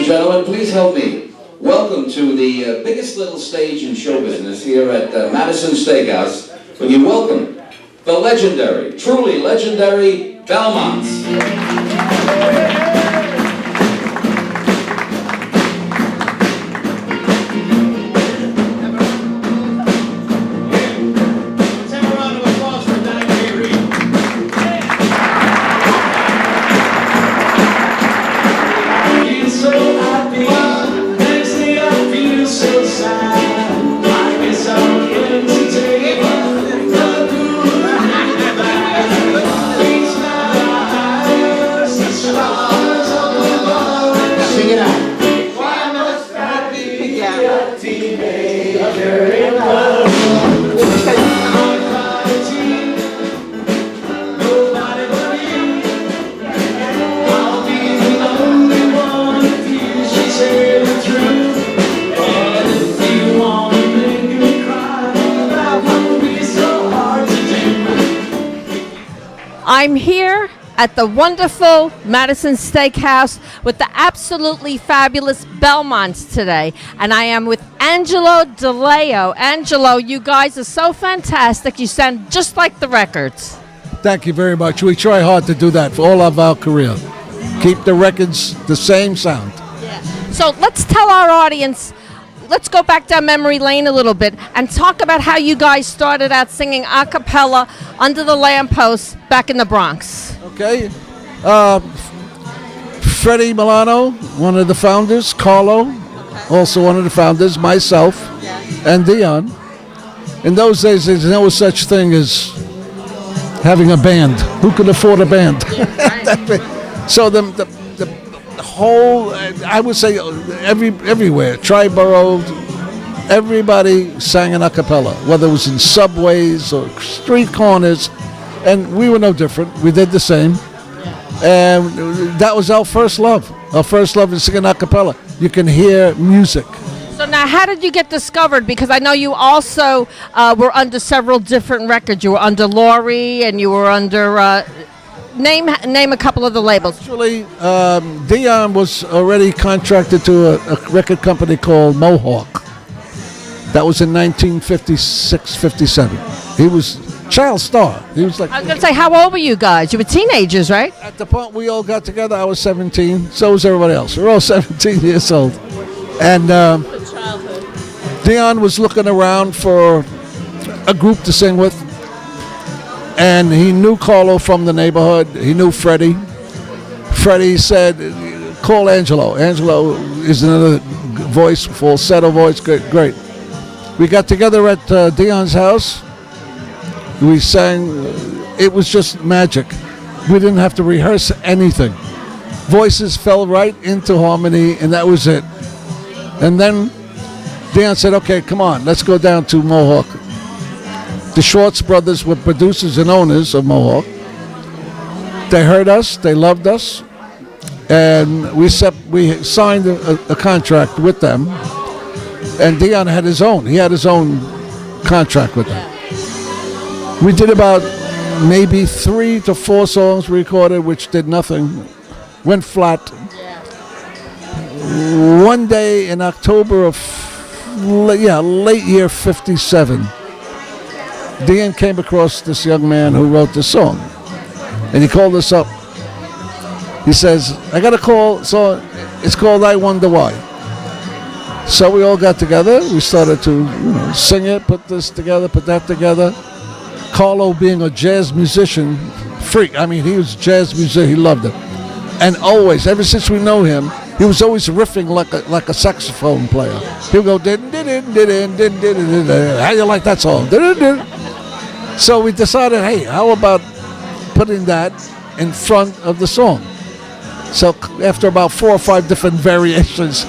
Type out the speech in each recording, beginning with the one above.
gentlemen, please help me. Welcome to the biggest little stage in show business here at Madison Steak House. When you welcome the legendary, truly legendary Belmonts. I'm here at the wonderful Madison Steak House with the absolutely fabulous Belmonts today. And I am with Angelo DeLeo. Angelo, you guys are so fantastic. You sound just like the records. Thank you very much. We try hard to do that for all of our career. Keep the records the same sound. Yeah. So let's tell our audience, let's go back down memory lane a little bit and talk about how you guys started out singing a cappella under the lamppost back in the Bronx. Okay. Freddie Milano, one of the founders, Carlo, also one of the founders, myself, and Dion. In those days, there's no such thing as having a band. Who could afford a band? So the whole, I would say everywhere, Triborough, everybody sang an a cappella, whether it was in subways or street corners, and we were no different. We did the same, and that was our first love. Our first love is singing a cappella. You can hear music. So now, how did you get discovered? Because I know you also were under several different records. You were under Laurie, and you were under... Name a couple of the labels. Actually, Dion was already contracted to a record company called Mohawk. That was in 1956-57. He was child star. He was like. I was going to say, how old were you guys? You were teenagers, right? At the point we all got together, I was 17. So was everybody else. We're all 17 years old. And Dion was looking around for a group to sing with. And he knew Carlo from the neighborhood. He knew Freddie. Freddie said, call Angelo. Angelo is another voice, falsetto voice. Great. We got together at Dion's house. We sang. It was just magic. We didn't have to rehearse anything. Voices fell right into harmony, and that was it. And then Dion said, okay, come on, let's go down to Mohawk. The Schwartz brothers were producers and owners of Mohawk. They heard us, they loved us, and we signed a contract with them. And Dion had his own. He had his own contract with them. We did about maybe 3 to 4 songs recorded, which did nothing, went flat. One day in October of late year 57. Dion came across this young man who wrote this song, and he called us up. He says, I got a call, so it's called I Wonder Why. So we all got together. We started to sing it, put this together, put that together. Carlo, being a jazz musician freak, I mean, he was a jazz musician, he loved it. And always, ever since we know him, he was always riffing like a saxophone player. He'll go, din din din din din din din. How you like that song? So we decided, hey, how about putting that in front of the song? So after about 4 or 5 different variations,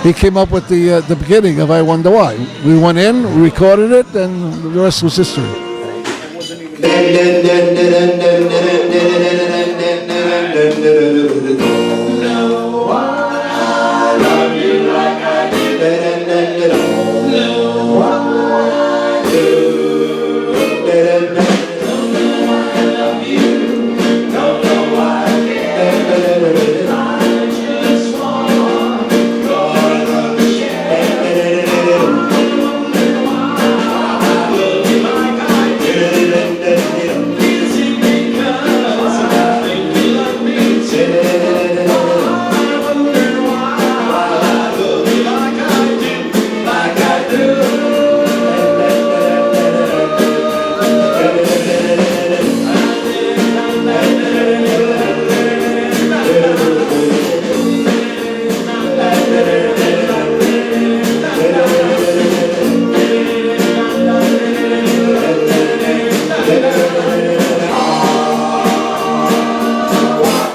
he came up with the beginning of I Wonder Why. We went in, recorded it, and the rest was history.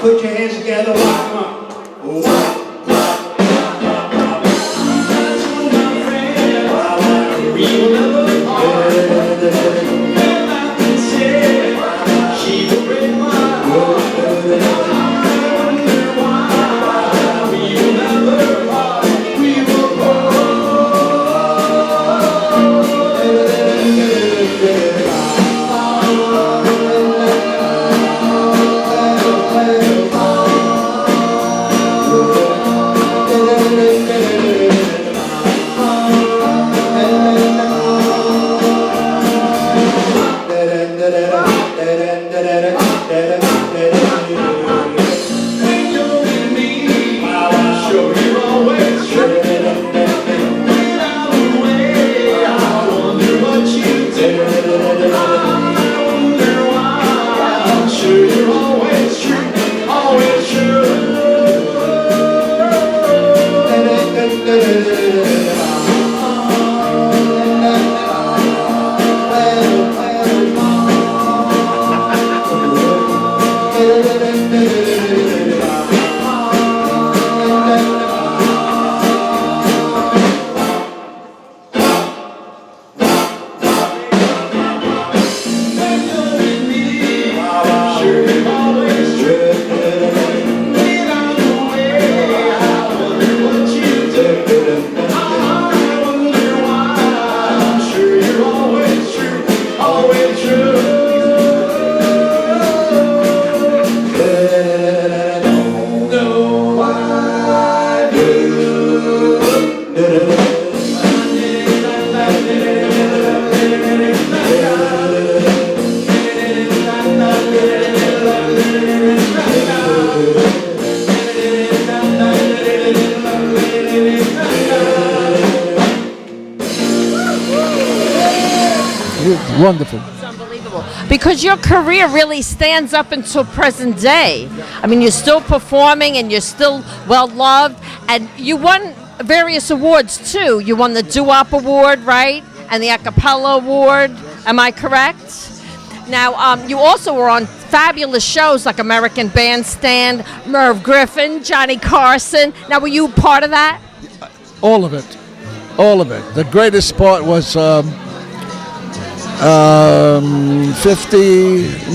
Put your hands together, rock 'em up. Wonderful. It's unbelievable. Because your career really stands up until present day. I mean, you're still performing and you're still well loved. And you won various awards too. You won the doo-wop award, right? And the a cappella award. Am I correct? Now, you also were on fabulous shows like American Bandstand, Merv Griffin, Johnny Carson. Now, were you part of that? All of it. All of it. The greatest part was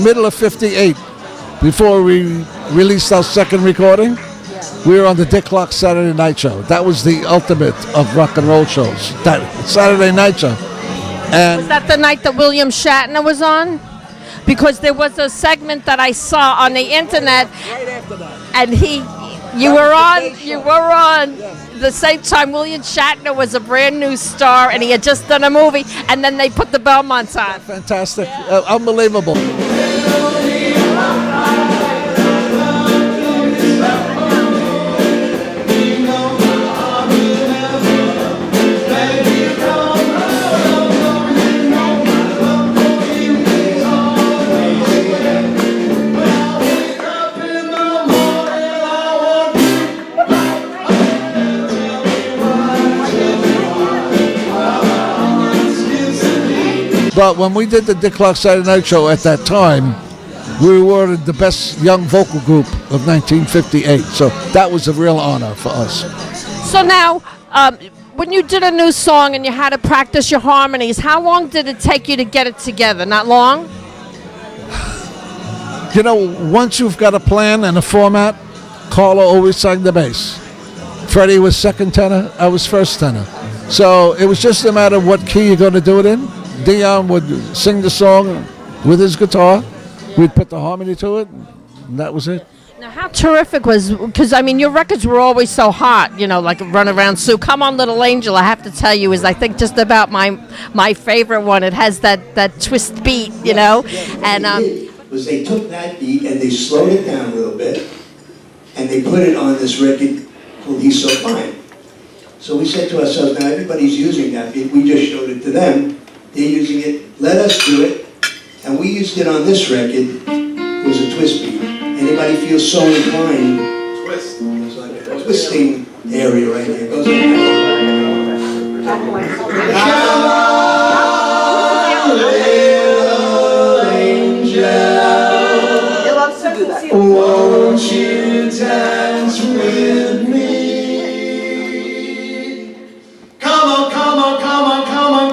middle of 58, before we released our second recording. We were on the Dick Clark Saturday Night Show. That was the ultimate of rock and roll shows. That Saturday Night Show. And was that the night that William Shatner was on? Because there was a segment that I saw on the internet, and you were on the same time William Shatner was a brand new star, and he had just done a movie, and then they put the Belmonts on. fantastic, unbelievable. But when we did the Dick Clark Saturday Night Show at that time, we were awarded the best young vocal group of 1958. So that was a real honor for us. So now, when you did a new song and you had to practice your harmonies, how long did it take you to get it together? Not long? You know, once you've got a plan and a format, Carla always sang the bass. Freddie was second tenor, I was first tenor. So it was just a matter of what key you're going to do it in. Dion would sing the song with his guitar. We'd put the harmony to it, and that was it. Now, how terrific was, because, I mean, your records were always so hot, you know, like Run Around Sue. Come On Little Angel, I have to tell you, is, I think, just about my favorite one. It has that twist beat, you know. And was they took that beat and they slowed it down a little bit, and they put it on this record called He's So Fine. So we said to ourselves, now everybody's using that beat. We just showed it to them. They're using it. Let us do it. And we used it on this record. It was a twist beat. Anybody feel so inclined? Twist. It's like a twisting area right here. It goes like that. He loves to do that. Won't you dance with me? Come on, come on, come on, come on.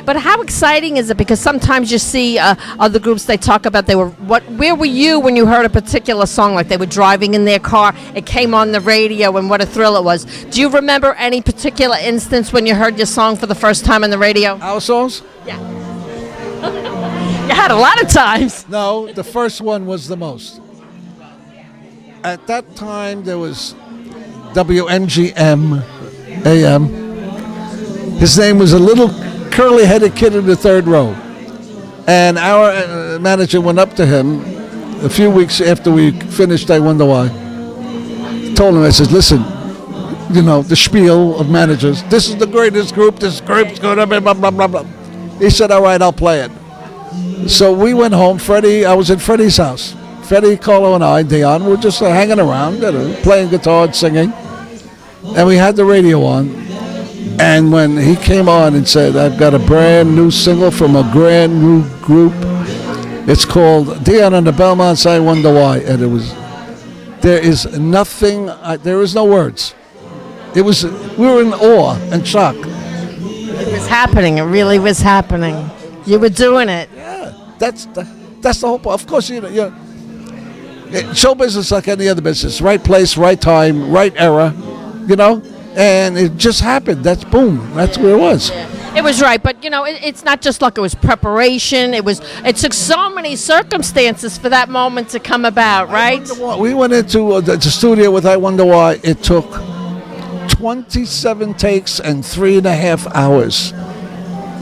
But how exciting is it? Because sometimes you see other groups, they talk about where were you when you heard a particular song? Like they were driving in their car, it came on the radio, and what a thrill it was. Do you remember any particular instance when you heard your song for the first time on the radio? Our songs? Yeah. You had a lot of times. No, the first one was the most. At that time, there was WMGM AM. His name was a little curly-headed kid in the third row. And our manager went up to him a few weeks after we finished I Wonder Why. Told him, I said, listen, you know, the spiel of managers. This is the greatest group. This group's going to be blah, blah, blah, blah. He said, all right, I'll play it. So we went home. I was at Freddie's house. Freddie, Carlo, and I, Dion, were just hanging around, playing guitar and singing. And we had the radio on. And when he came on and said, I've got a brand new single from a brand new group. It's called Dion and the Belmonts, I Wonder Why. And there is nothing, there is no words. We were in awe and shock. It was happening. It really was happening. You were doing it. Yeah, that's the whole point. Of course, show business like any other business. Right place, right time, right era, and it just happened. That's boom. That's where it was. It was right, but it's not just luck. It was preparation. It took so many circumstances for that moment to come about, right? We went into the studio with I Wonder Why. It took 27 takes and 3.5 hours.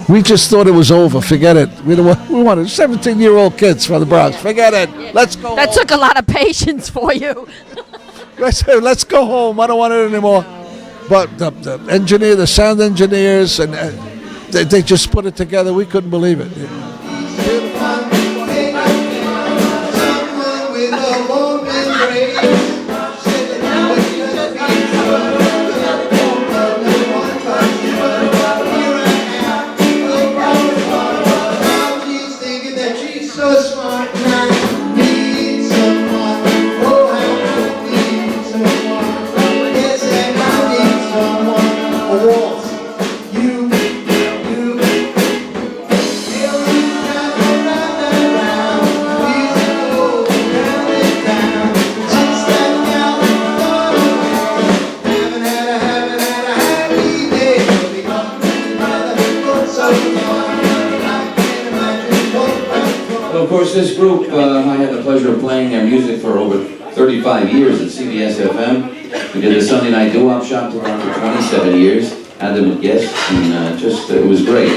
We just thought it was over. Forget it. We wanted 17-year-old kids from the Bronx. Forget it. Let's go. That took a lot of patience for you. Let's go home. I don't want it anymore. But the sound engineers, and they just put it together. We couldn't believe it. Well, of course, this group, I had the pleasure of playing their music for over 35 years at CBS FM. We did the Sunday night doo-wop shop for 27 years, had them as guests, and it was great.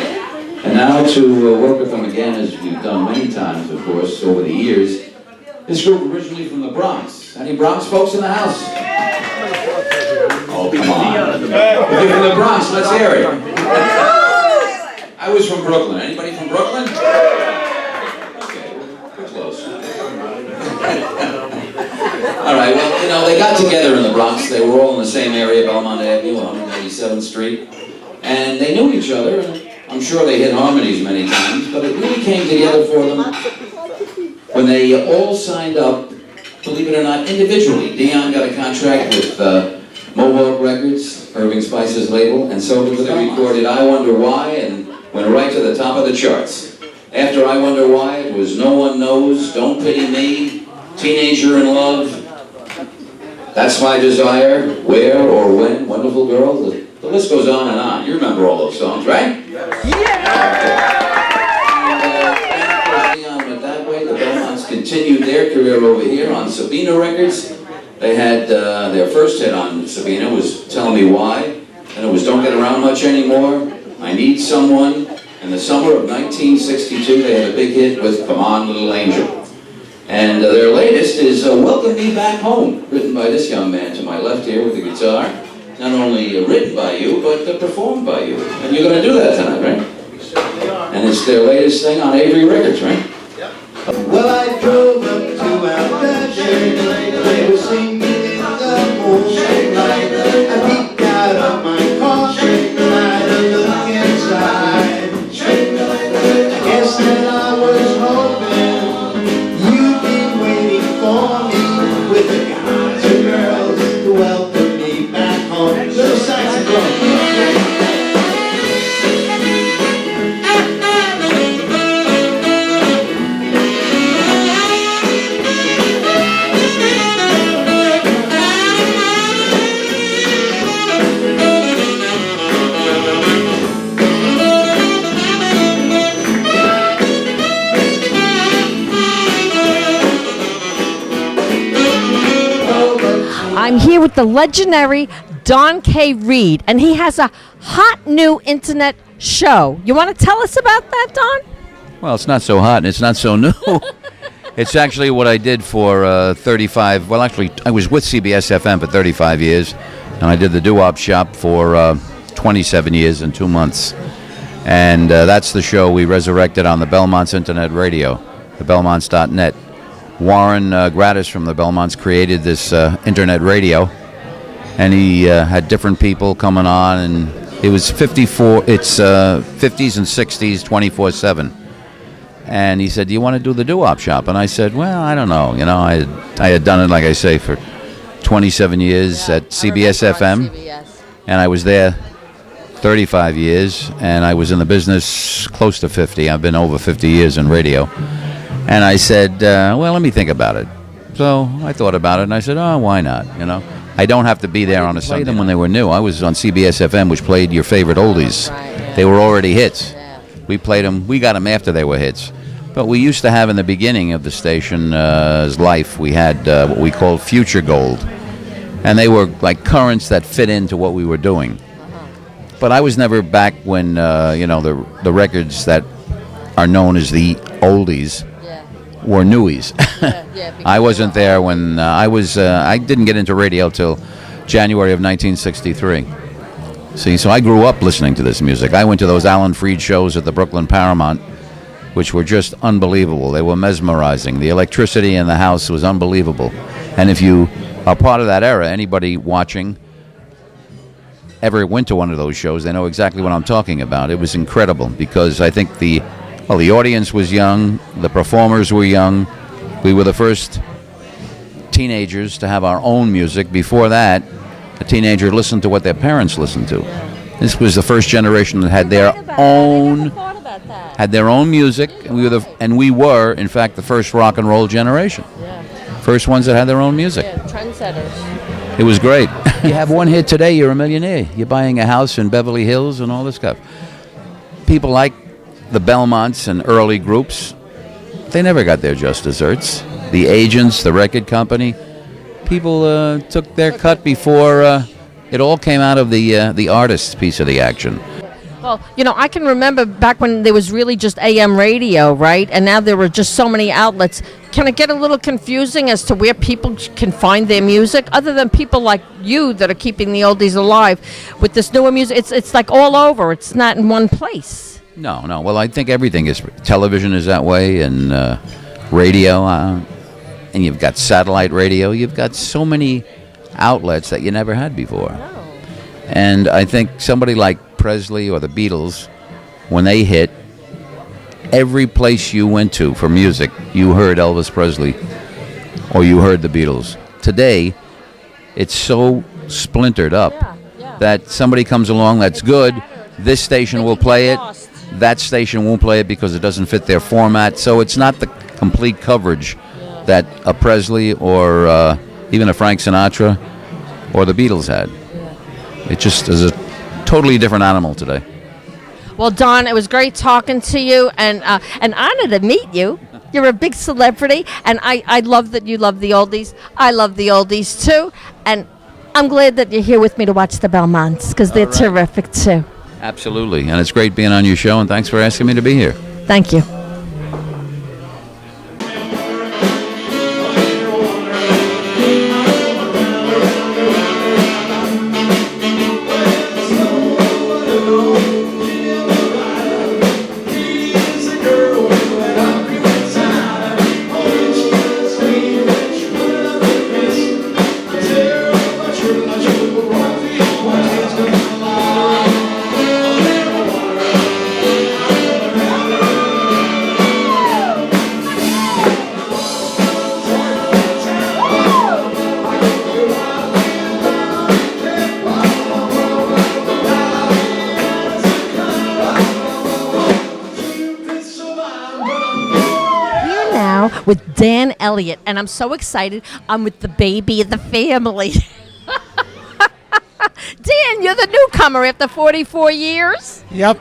And now to work with them again, as we've done many times, of course, over the years. This group originally from the Bronx. Any Bronx folks in the house? Oh, come on. If you're from the Bronx, let's hear it. I was from Brooklyn. Anybody from Brooklyn? Okay, we're close. All right, well, you know, they got together in the Bronx. They were all in the same area, Belmont Avenue, 187th Street. And they knew each other, and I'm sure they hit harmonies many times, but it really came together for them when they all signed up, believe it or not, individually. Dion got a contract with Mohawk Records, Irving Spice's label, and so they recorded I Wonder Why and went right to the top of the charts. After I Wonder Why, it was No One Knows, Don't Pity Me, Teenager in Love, That's My Desire, Where or When, Wonderful Girl, the list goes on and on. You remember all those songs, right? Yeah! The Belmonts continued their career over here on Sabina Records. They had their first hit on Sabina was Tell Me Why, and it was Don't Get Around Much Anymore, I Need Someone. In the summer of 1962, they had a big hit with Come On Little Angel. And their latest is Welcome Me Back Home, written by this young man to my left here with the guitar. Not only written by you, but performed by you. And you're going to do that tonight, right? And it's their latest thing on Avery Records, right? Well, I drove up to Hauppauge, they were singing in the moonlight. I peeked out of my car, tried to look inside. I guess that I was hoping you'd be waiting for me with the guys and girls to welcome me back home. Little saxophone. I'm here with the legendary Don K. Reed, and he has a hot new internet show. You want to tell us about that, Don? Well, it's not so hot and it's not so new. It's actually what I did for 35, well, actually, I was with CBS FM for 35 years, and I did the doo-wop shop for 27 years and 2 months. And that's the show we resurrected on the Belmonts Internet Radio, the Belmonts.net. Warren Gratis from the Belmonts created this internet radio, and he had different people coming on, and it was 54. It's 50s and 60s, 24/7. And he said, "Do you want to do the doo-wop shop?" And I said, "Well, I don't know. You know, I had done it, like I say, for 27 years at CBS FM, and I was there 35 years, and I was in the business close to 50. I've been over 50 years in radio." And I said, well, let me think about it. So I thought about it, and I said, oh, why not? You know, I don't have to be there on a Sunday. Them when they were new. I was on CBS FM, which played your favorite oldies. Right, yeah. They were already hits. Yeah. We played them. We got them after they were hits. But we used to have in the beginning of the station's life, we had what we called Future Gold. And they were like currents that fit into what we were doing. But I was never back when, the records that are known as the oldies were newies. I wasn't there when I didn't get into radio till January of 1963. See, so I grew up listening to this music. I went to those Alan Freed shows at the Brooklyn Paramount, which were just unbelievable. They were mesmerizing. The electricity in the house was unbelievable. And if you are part of that era, anybody watching ever went to one of those shows, they know exactly what I'm talking about. It was incredible because I think the audience was young, the performers were young. We were the first teenagers to have our own music. Before that, a teenager listened to what their parents listened to. This was the first generation that had their own music, and we were, in fact, the first rock and roll generation. First ones that had their own music. Trendsetters. It was great. You have one hit today, you're a millionaire. You're buying a house in Beverly Hills and all this stuff. People like the Belmonts and early groups they never got their just desserts. The agents, the record company, people took their cut before it all came out of the artist's piece of the action. Well, you know, I can remember back when there was really just AM radio, right? And now there were just so many outlets. Can it get a little confusing as to where people can find their music, other than people like you that are keeping the oldies alive with this newer music? It's like all over. It's not in one place. No. Well, I think everything is. Television is that way, and radio, and you've got satellite radio. You've got so many outlets that you never had before. No. And I think somebody like Presley or the Beatles, when they hit, every place you went to for music, you heard Elvis Presley or you heard the Beatles. Today, it's so splintered up that somebody comes along that's good, this station will play it, that station won't play it because it doesn't fit their format. So it's not the complete coverage that a Presley or even a Frank Sinatra or the Beatles had. It just is a totally different animal today. Well, Don, it was great talking to you, and an honor to meet you. You're a big celebrity, and I love that you love the oldies. I love the oldies, too, and I'm glad that you're here with me to watch the Belmonts, because they're terrific, too. Absolutely, and it's great being on your show, and thanks for asking me to be here. Thank you. With Dan Elliott, and I'm so excited. I'm with the baby of the family. Dan, you're the newcomer after 44 years. Yep.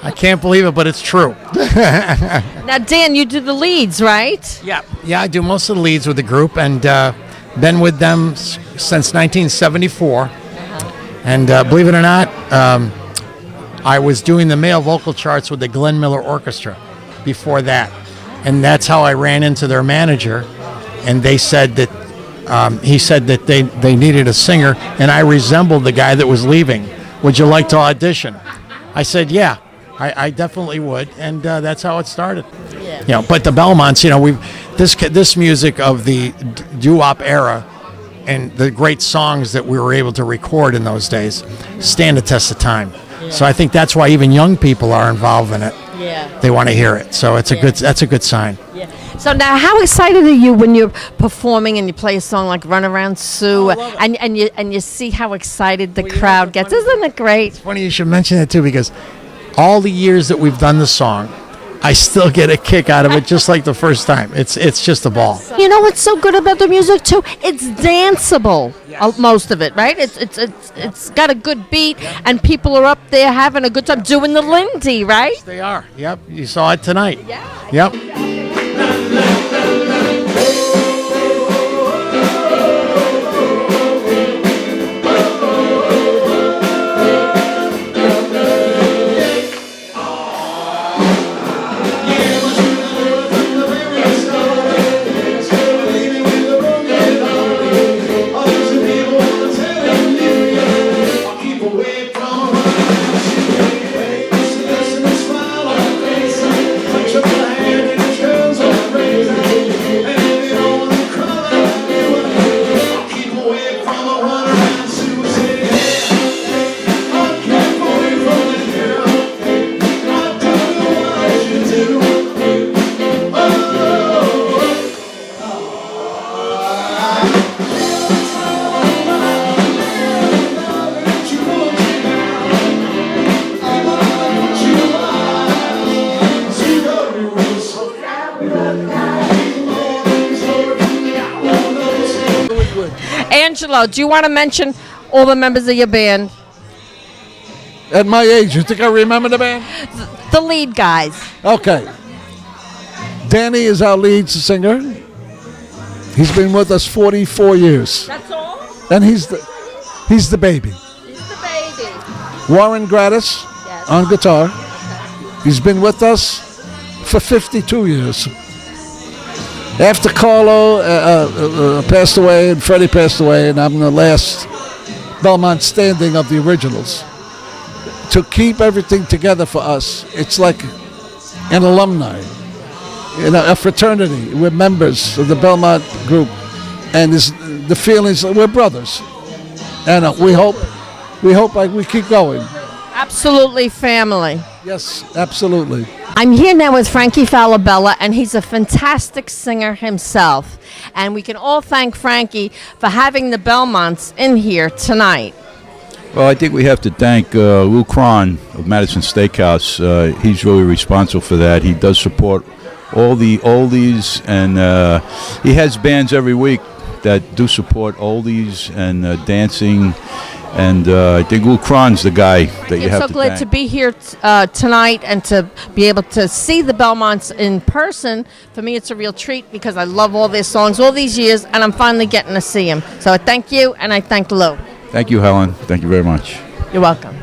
I can't believe it, but it's true. Now, Dan, you do the leads, right? Yeah. Yeah, I do most of the leads with the group, and been with them since 1974. And believe it or not, I was doing the male vocal charts with the Glenn Miller Orchestra before that. And that's how I ran into their manager, and they said that he said that they needed a singer, and I resembled the guy that was leaving. Would you like to audition? I said, yeah, I definitely would, and that's how it started. Yeah. You know, but the Belmonts, you know, this music of the doo-wop era and the great songs that we were able to record in those days stand the test of time. Yeah. So I think that's why even young people are involved in it. Yeah. They want to hear it, so that's a good sign. Yeah. So now, how excited are you when you're performing and you play a song like "Run Around Sue" and you see how excited the crowd gets? Isn't it great? It's funny you should mention that too, because all the years that we've done the song, I still get a kick out of it, just like the first time. It's just a ball. You know what's so good about the music too? It's danceable. Yes. Most of it, right? It's got a good beat, and people are up there having a good time doing the Lindy, right? Yes, they are. Yep, you saw it tonight. Yeah. Yep. Angelo, do you want to mention all the members of your band? At my age, you think I remember the band? The lead guys. Okay. Danny is our lead singer. He's been with us 44 years. That's all? And he's the baby. He's the baby. Warren Gratis on guitar. He's been with us for 52 years. After Carlo passed away and Freddie passed away, and I'm the last Belmont standing of the originals. To keep everything together for us, it's like an alumni, a fraternity. We're members of the Belmont group, and the feelings we're brothers, and we hope we keep going. Absolutely family. Yes, absolutely. I'm here now with Frankie Falabella, and he's a fantastic singer himself. And we can all thank Frankie for having the Belmonts in here tonight. Well, I think we have to thank Lou Cron of Madison Steak House. He's really responsible for that. He does support all the oldies, and he has bands every week that do support oldies and dancing. And I think Lou Cron's the guy that you have to thank. I'm so glad to be here tonight and to be able to see the Belmonts in person. For me, it's a real treat because I love all their songs all these years, and I'm finally getting to see them. So I thank you, and I thank Lou. Thank you, Helen. Thank you very much. You're welcome.